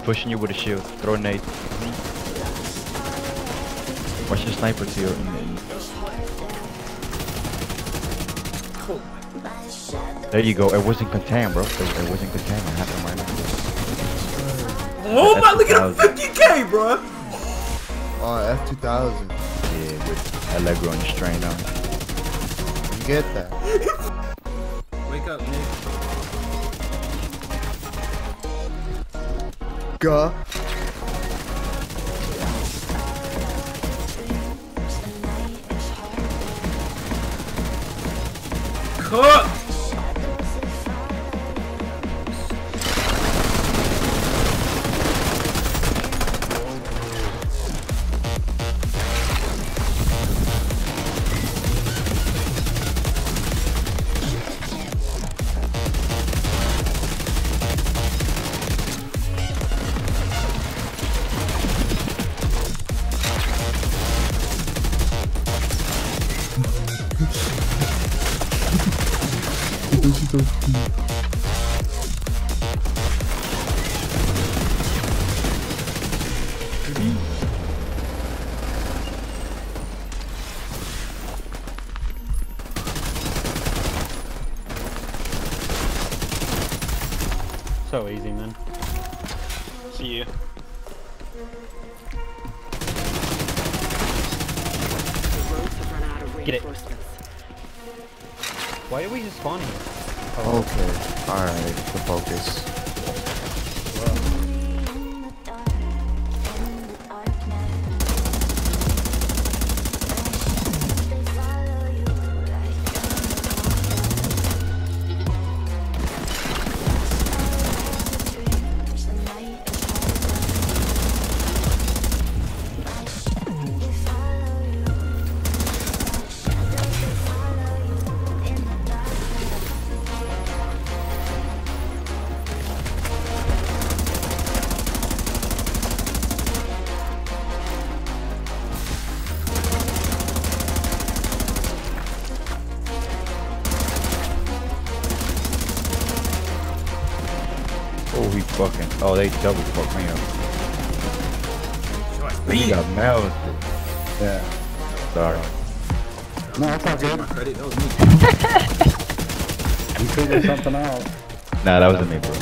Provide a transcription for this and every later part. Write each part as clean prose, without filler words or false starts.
pushing you with a shield. Throw a nade. Watch your sniper to your. There you go. It wasn't contained, bro. It wasn't contained. I have them right now. Oh my! Look at the 50K, bro. Oh, F2000. Yeah, with Allegro and strain on. You get that? Wake up, Nick. Go. Cut. So easy, man. See you. Get it. Why are we just spawning here? Okay. Alright. The focus. Oh, he fucking. Oh, they double fucked me up. He got moused. Yeah. Sorry. No, that's not good. My credit. That was me. You figured something out. Nah, that wasn't me, bro.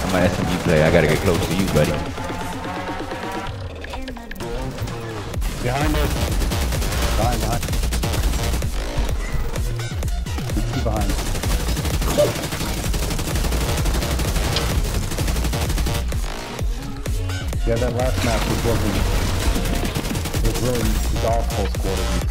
I'm an SMU player. I gotta get close to you, buddy. Behind us. Behind. Keep behind. Yeah, that last match was working. It was really golf whole squad of them.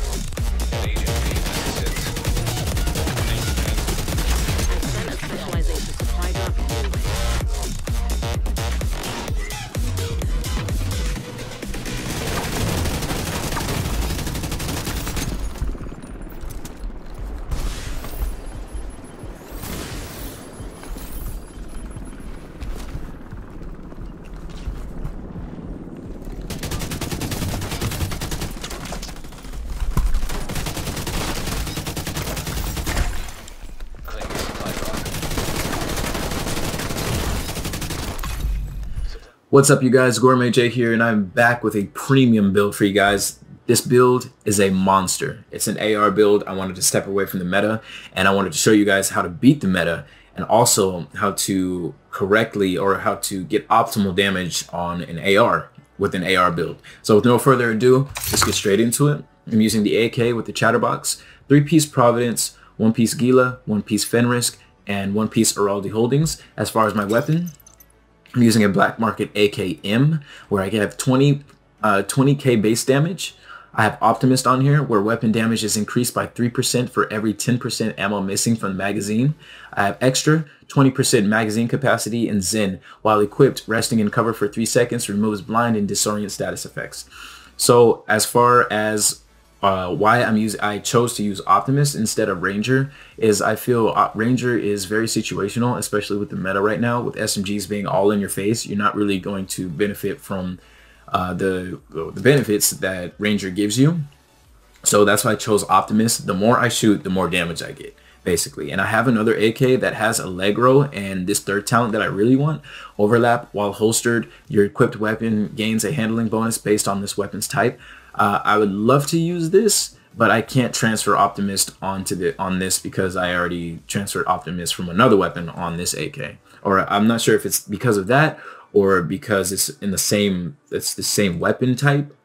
What's up, you guys? GourmetJayy here, and I'm back with a premium build for you guys. This build is a monster. It's an AR build. I wanted to step away from the meta, and I wanted to show you guys how to beat the meta, and also how to correctly or how to get optimal damage on an AR with an AR build. So with no further ado, let's get straight into it. I'm using the AK with the Chatterbox, 3-piece Providence, 1-piece Gila, 1-piece Fenrisk, and 1-piece Araldi Holdings. As far as my weapon, I'm using a black market AKM where I have 20k base damage. I have Optimist on here where weapon damage is increased by 3% for every 10% ammo missing from the magazine. I have Extra, 20% magazine capacity, and Zen. While equipped, resting in cover for 3 seconds removes blind and disorient status effects. So as far as why I chose to use Optimist instead of Ranger is I feel Ranger is very situational, especially with the meta right now. With SMGs being all in your face, you're not really going to benefit from the benefits that Ranger gives you. So that's why I chose Optimist. The more I shoot, the more damage I get. basically. And I have another AK that has Allegro and this third talent that I really want. Overlap while holstered. Your equipped weapon gains a handling bonus based on this weapon's type. I would love to use this, but I can't transfer Optimist on this because I already transferred Optimist from another weapon on this AK. Or I'm not sure if it's because of that or because it's the same weapon type.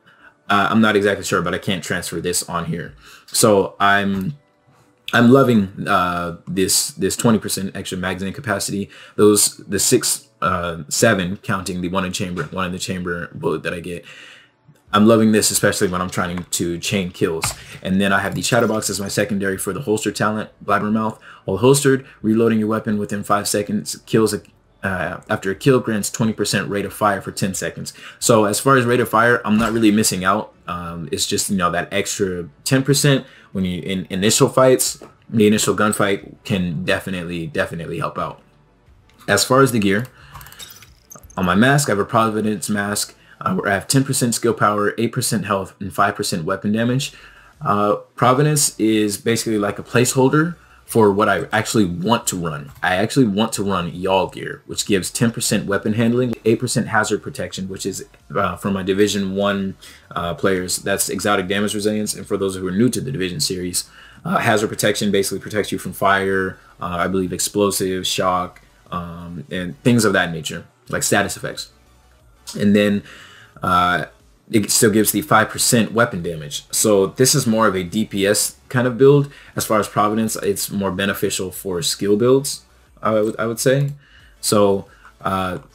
I'm not exactly sure, but I can't transfer this on here. So I'm loving this 20% extra magazine capacity. The 7 counting the one in the chamber bullet that I get. I'm loving this, especially when I'm trying to chain kills. And then I have the Chatterbox as my secondary for the holster talent, Blabbermouth. While holstered, reloading your weapon within 5 seconds kills after a kill grants 20% rate of fire for 10 seconds. So as far as rate of fire, I'm not really missing out. It's just, you know, that extra 10% when you in initial fights, the initial gunfight can definitely help out. As far as the gear, on my mask, I have a Providence mask. Where I have 10% skill power, 8% health, and 5% weapon damage. Providence is basically like a placeholder for what I actually want to run. I actually want to run Y'all gear, which gives 10% weapon handling, 8% hazard protection, which is for my Division 1 players, that's exotic damage resilience. And for those who are new to the Division series, hazard protection basically protects you from fire, I believe explosives, shock, and things of that nature, like status effects. And then it still gives the 5% weapon damage. So this is more of a DPS kind of build. As far as Providence, it's more beneficial for skill builds, I would say. So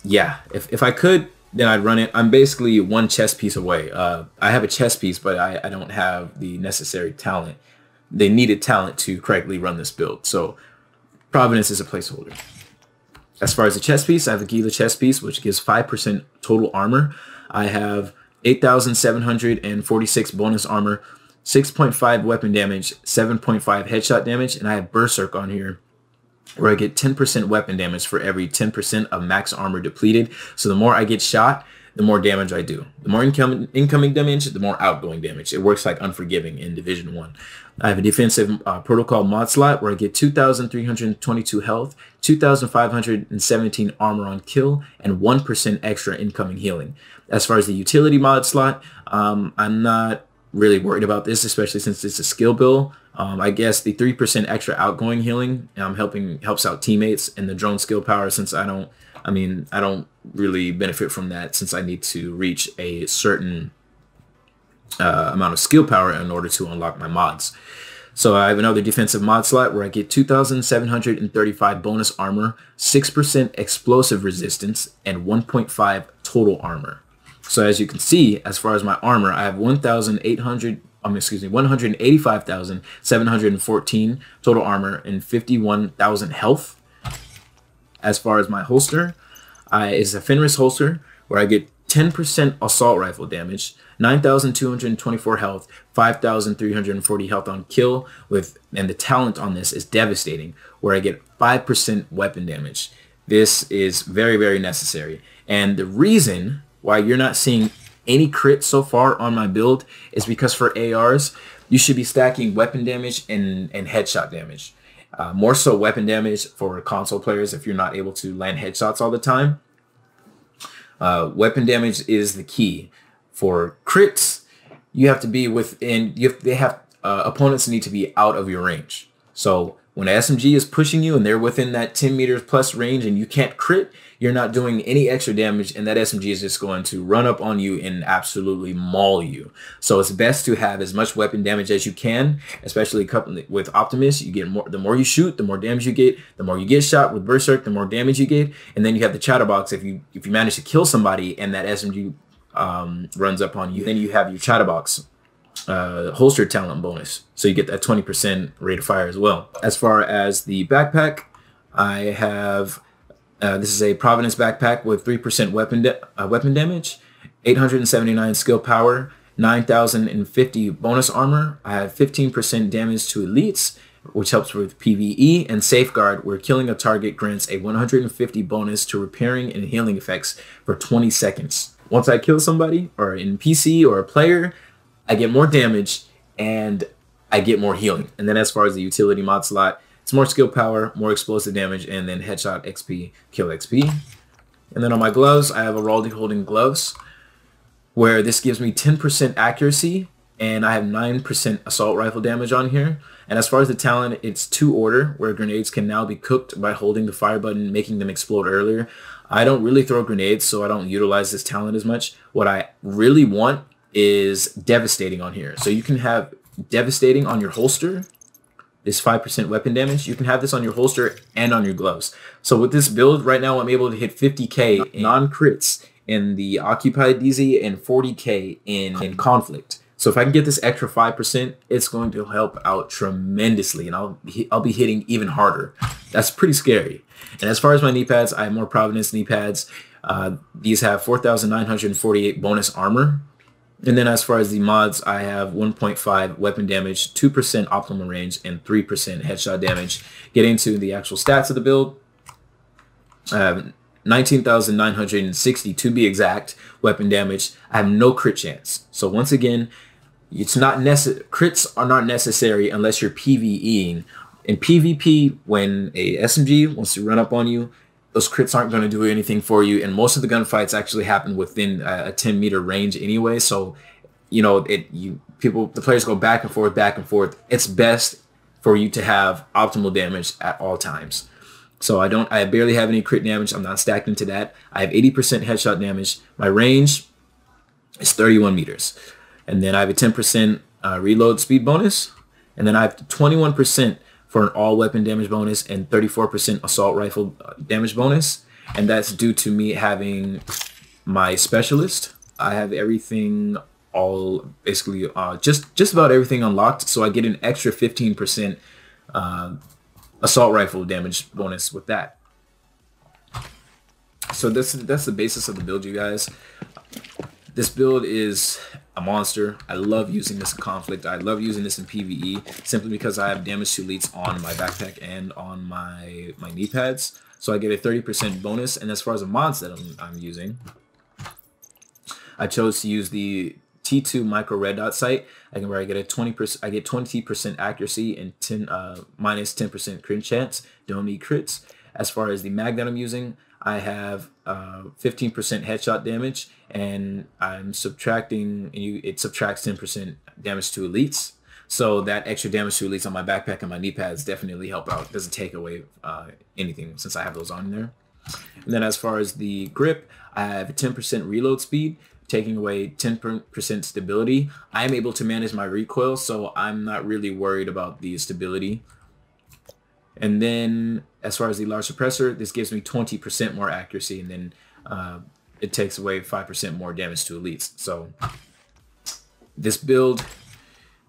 yeah, if I could, then I'd run it. I'm basically one chess piece away. I have a chess piece, but I don't have the necessary talent. They needed talent to correctly run this build. So Providence is a placeholder. As far as the chest piece, I have the Gila chest piece, which gives 5% total armor. I have 8,746 bonus armor, 6.5 weapon damage, 7.5 headshot damage, and I have Berserk on here, where I get 10% weapon damage for every 10% of max armor depleted. So the more I get shot, the more damage I do. The more incoming damage, the more outgoing damage. It works like Unforgiving in Division 1. I have a defensive protocol mod slot where I get 2,322 health, 2,517 armor on kill, and 1% extra incoming healing. As far as the utility mod slot, I'm not really worried about this, especially since it's a skill build. I guess the 3% extra outgoing healing helps out teammates, and the drone skill power, since I don't really benefit from that since I need to reach a certain amount of skill power in order to unlock my mods. So I have another defensive mod slot where I get 2,735 bonus armor, 6% explosive resistance, and 1.5 total armor. So as you can see, as far as my armor, I have 185,714 total armor and 51,000 health. As far as my holster, is a Fenris holster where I get 10% assault rifle damage, 9,224 health, 5,340 health on kill, and the talent on this is Devastating, where I get 5% weapon damage. This is very, very necessary. And the reason why you're not seeing any crit so far on my build is because for ARs, you should be stacking weapon damage and headshot damage. More so weapon damage for console players if you're not able to land headshots all the time. Weapon damage is the key. For crits, you have to be within. Opponents need to be out of your range. So when an SMG is pushing you and they're within that 10 meters plus range and you can't crit, you're not doing any extra damage, and that SMG is just going to run up on you and absolutely maul you. So it's best to have as much weapon damage as you can, especially coupled with Optimus. You get more. The more you shoot, the more damage you get. The more you get shot with Berserk, the more damage you get. And then you have the Chatterbox. If you manage to kill somebody and that SMG runs up on you, then you have your Chatterbox holster talent bonus. So you get that 20% rate of fire as well. As far as the backpack, I have. This is a Providence backpack with 3% weapon damage, 879 skill power, 9,050 bonus armor. I have 15% damage to elites, which helps with PvE, and Safeguard, where killing a target grants a 150 bonus to repairing and healing effects for 20 seconds. Once I kill somebody, or in PC or a player, I get more damage and I get more healing. And then as far as the utility mod slot, It's more skill power, more explosive damage, and then headshot XP, kill XP. And then on my gloves, I have a Raldi holding gloves, where this gives me 10% accuracy, and I have 9% assault rifle damage on here. And as far as the talent, it's 2 order, where grenades can now be cooked by holding the fire button, making them explode earlier. I don't really throw grenades, so I don't utilize this talent as much. What I really want is devastating on here. So you can have devastating on your holster, this 5% weapon damage. You can have this on your holster and on your gloves. So with this build right now, I'm able to hit 50k in non-crits in the occupied DZ and 40k in conflict. So if I can get this extra 5%, it's going to help out tremendously, and I'll be hitting even harder. That's pretty scary. And as far as my knee pads, I have more Providence knee pads. These have 4,948 bonus armor. And then as far as the mods, I have 1.5 weapon damage, 2% optimal range, and 3% headshot damage. Getting into the actual stats of the build, 19,960 to be exact weapon damage. I have no crit chance. So once again, it's not crits are not necessary unless you're PvEing. In PvP, when a SMG wants to run up on you, those crits aren't going to do anything for you, and most of the gunfights actually happen within a 10-meter range anyway. So, you know, the players go back and forth, back and forth. It's best for you to have optimal damage at all times. So I barely have any crit damage. I'm not stacked into that. I have 80% headshot damage. My range is 31 meters, and then I have a 10% reload speed bonus, and then I have 21% for an all weapon damage bonus and 34% assault rifle damage bonus. And that's due to me having my specialist. I have everything basically just about everything unlocked. So I get an extra 15% assault rifle damage bonus with that. So that's the basis of the build, you guys. This build is a monster. I love using this in conflict. I love using this in PvE simply because I have damage to elites on my backpack and on my knee pads. So I get a 30% bonus. And as far as the mods that I'm using, I chose to use the T2 micro red dot sight. Where I get 20% accuracy and minus 10% crit chance. Don't need crits. As far as the mag that I'm using, I have 15% headshot damage, and I'm subtracting. It subtracts 10% damage to elites. So that extra damage to elites on my backpack and my knee pads definitely help out. It doesn't take away anything since I have those on there. And then as far as the grip, I have 10% reload speed, taking away 10% stability. I am able to manage my recoil, so I'm not really worried about the stability. And then as far as the large suppressor, this gives me 20% more accuracy, and then it takes away 5% more damage to elites. So this build,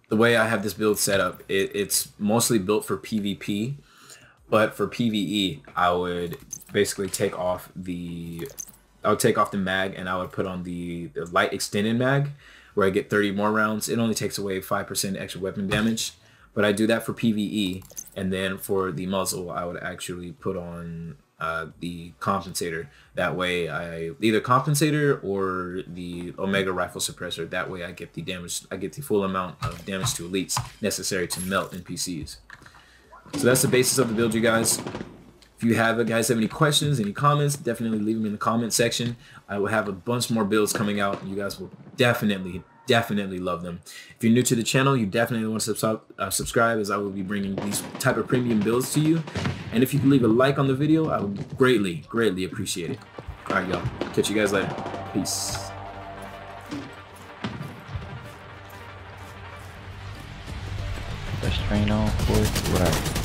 the way I have this build set up, it's mostly built for PvP, but for PvE, I would basically take off the mag, and I would put on the light extended mag, where I get 30 more rounds. It only takes away 5% extra weapon damage. But I do that for PvE, and then for the muzzle, I would actually put on the compensator. That way, either compensator or the Omega rifle suppressor. That way, I get the damage. I get the full amount of damage to elites necessary to melt NPCs. So that's the basis of the build, you guys. If you guys have any questions, any comments, definitely leave them in the comment section. I will have a bunch more builds coming out, and you guys will definitely love them. If you're new to the channel, you definitely want to subscribe, as I will be bringing these type of premium builds to you. And if you can leave a like on the video, I would greatly appreciate it. All right, y'all. Catch you guys later. Peace. Let's train on for right.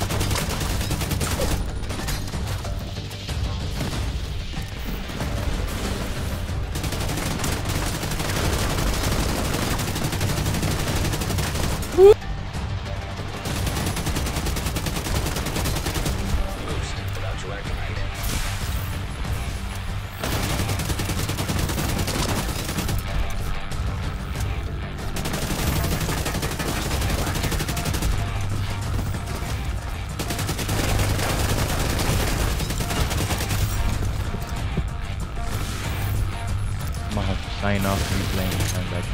I'm gonna have to sign off and playing and back.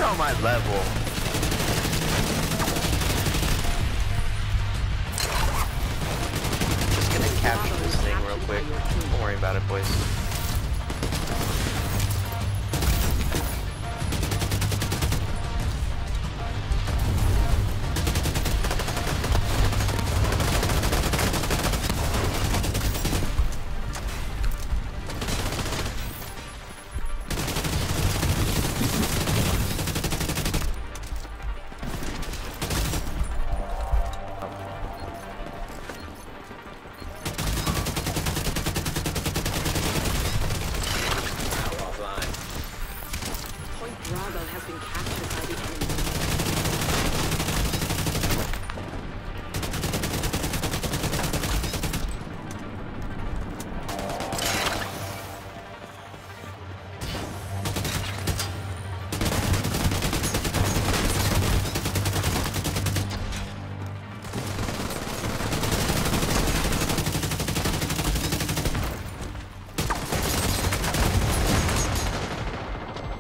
You're on my level. Just gonna capture this thing real quick. Don't worry about it, boys. Bravo has been captured by the enemy.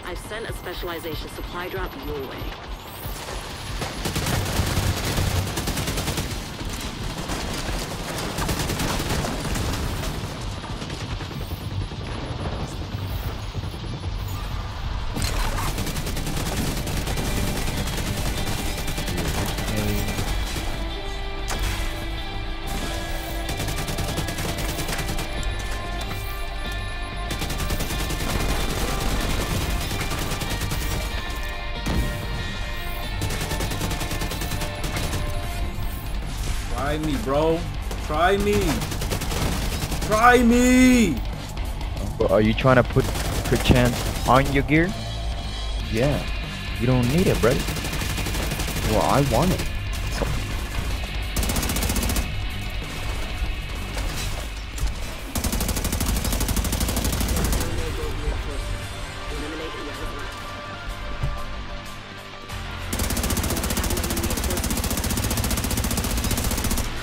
I've sent a specialization supply drop your way. Try me, bro. Try me. Try me. But are you trying to put chance on your gear? Yeah. You don't need it, brother. Well, I want it.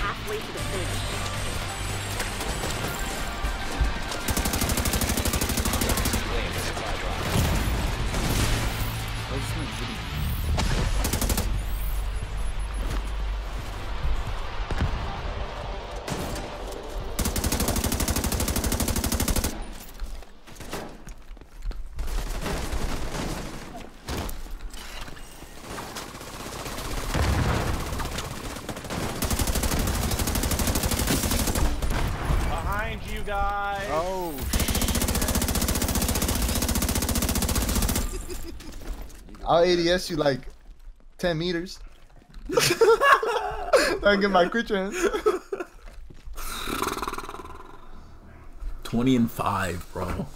Halfway to the finish. Behind you guys. Oh. I'll ADS you like 10 meters. I get my quick chance. 20 and 5, bro.